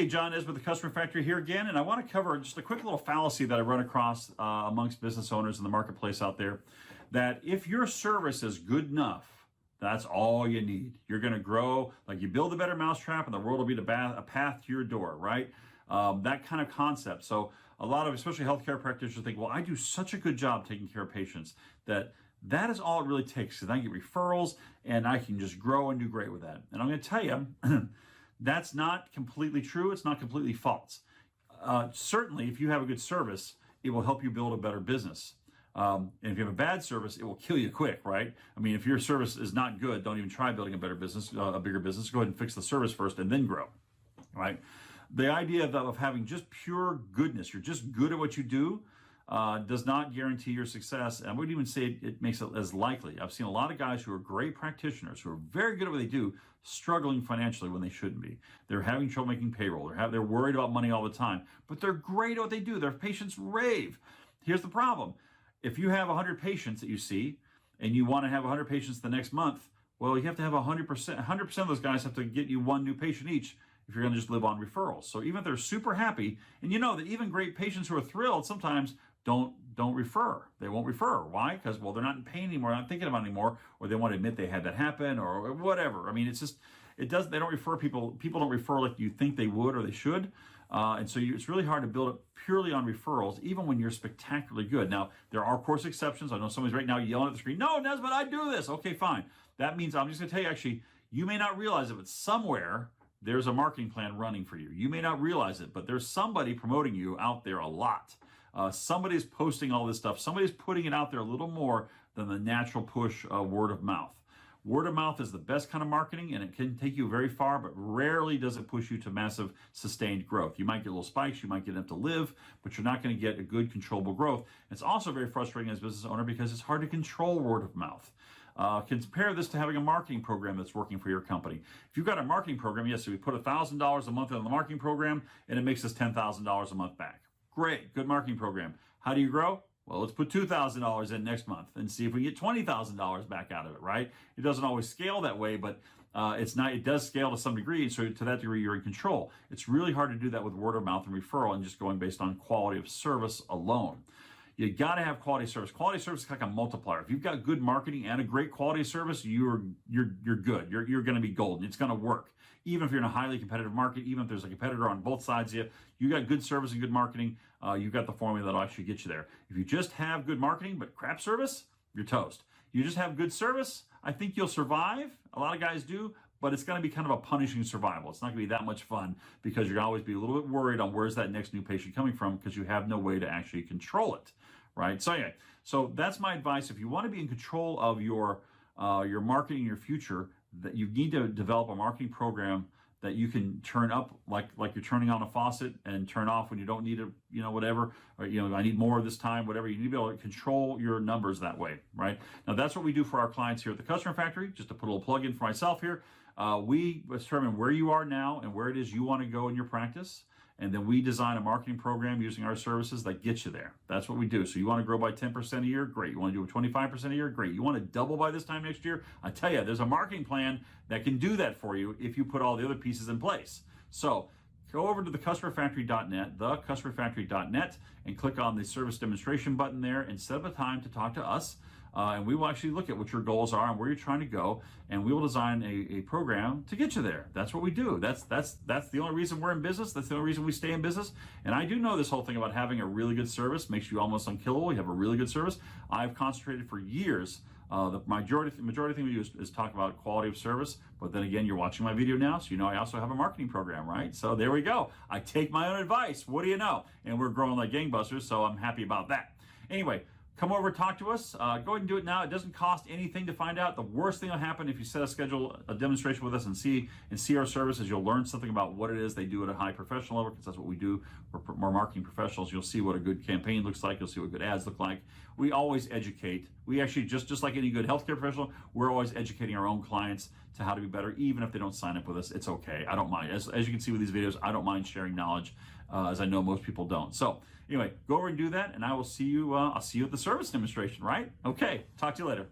Hey, John is with the Customer Factory here again, and I want to cover just a quick little fallacy that I run across amongst business owners in the marketplace out there, that if your service is good enough, that's all you need. You're going to grow, like you build a better mousetrap and the world will be a path to your door, right? That kind of concept. So a lot of, especially healthcare practitioners think, well, I do such a good job taking care of patients that is all it really takes, because I get referrals and I can just grow and do great with that. And I'm going to tell you, that's not completely true. It's not completely false. Certainly, if you have a good service, it will help you build a better business. And if you have a bad service, it will kill you quick, right? I mean, if your service is not good, don't even try building a better business, a bigger business. Go ahead and fix the service first and then grow, right? The idea of having just pure goodness, you're just good at what you do, does not guarantee your success. And I wouldn't even say it makes it as likely. I've seen a lot of guys who are great practitioners, who are very good at what they do, struggling financially when they shouldn't be. They're having trouble making payroll. They're worried about money all the time, but they're great at what they do. Their patients rave. Here's the problem. If you have 100 patients that you see, and you want to have 100 patients the next month, well, you have to have 100%. 100% of those guys have to get you one new patient each if you're going to just live on referrals. So even if they're super happy, and you know that even great patients who are thrilled sometimes don't refer. They won't refer. Why? Because, well, they're not in pain anymore, not thinking about it anymore, or they want to admit they had that happen, or whatever. I mean, it's just, they don't refer people. People don't refer like you think they would or they should. And so it's really hard to build it purely on referrals, even when you're spectacularly good. Now, there are, of course, exceptions. I know somebody's right now yelling at the screen, no, Nesbitt, I do this. Okay, fine. That means, I'm just going to tell you, actually, you may not realize it, but somewhere there's a marketing plan running for you. You may not realize it, but there's somebody promoting you out there a lot. Somebody's posting all this stuff. Somebody's putting it out there a little more than the natural push word of mouth. Word of mouth is the best kind of marketing, and it can take you very far, but rarely does it push you to massive sustained growth. You might get little spikes, you might get enough to live, but you're not going to get a good controllable growth. It's also very frustrating as a business owner because it's hard to control word of mouth. Compare this to having a marketing program that's working for your company. If you've got a marketing program, yes, so we put $1,000 a month in the marketing program, and it makes us $10,000 a month back. Great, good marketing program. How do you grow? Well, let's put $2,000 in next month and see if we get $20,000 back out of it, right? It doesn't always scale that way, but it does scale to some degree, so to that degree, you're in control. It's really hard to do that with word of mouth and referral and just going based on quality of service alone. You got to have quality service. Quality service is like a multiplier. If you've got good marketing and a great quality service, you're good. You're going to be golden. It's going to work. Even if you're in a highly competitive market, even if there's a competitor on both sides of you got good service and good marketing, you've got the formula that'll actually get you there. If you just have good marketing but crap service, you're toast. You just have good service, I think you'll survive. A lot of guys do, but it's going to be kind of a punishing survival. It's not going to be that much fun because you're going to always be a little bit worried on where's that next new patient coming from because you have no way to actually control it, right? So anyway, so that's my advice. If you want to be in control of your marketing, your future, that you need to develop a marketing program that you can turn up like you're turning on a faucet and turn off when you don't need it, whatever, or, I need more this time, whatever. You need to be able to control your numbers that way, right? Now, that's what we do for our clients here at the Customer Factory. Just to put a little plug in for myself here, we determine where you are now and where it is you want to go in your practice. And then we design a marketing program using our services that gets you there. That's what we do. So you want to grow by 10% a year? Great. You want to do it 25% a year? Great. You want to double by this time next year? I tell you, there's a marketing plan that can do that for you if you put all the other pieces in place. So go over to thecustomerfactory.net, thecustomerfactory.net, and click on the service demonstration button there and set up a time to talk to us. And we will actually look at what your goals are and where you're trying to go, and we will design a program to get you there. That's what we do. That's the only reason we're in business. That's the only reason we stay in business. And I do know this whole thing about having a really good service makes you almost unkillable. You have a really good service. I've concentrated for years. The majority thing we do is talk about quality of service. But then again, you're watching my video now, so you know I also have a marketing program, right? So there we go. I take my own advice. What do you know? And we're growing like gangbusters, so I'm happy about that. Anyway, come over, talk to us. Go ahead and do it now. It doesn't cost anything to find out. The worst thing will happen if you schedule a demonstration with us and see our services. You'll learn something about what it is they do at a high professional level, because that's what we do. We're marketing professionals. You'll see what a good campaign looks like. You'll see what good ads look like. We always educate. We actually, just like any good healthcare professional, we're always educating our own clients to how to be better, even if they don't sign up with us. It's okay. I don't mind. As you can see with these videos, I don't mind sharing knowledge, as I know most people don't. So anyway, go over and do that, and I will see you. I'll see you at the service demonstration, right? Okay, talk to you later.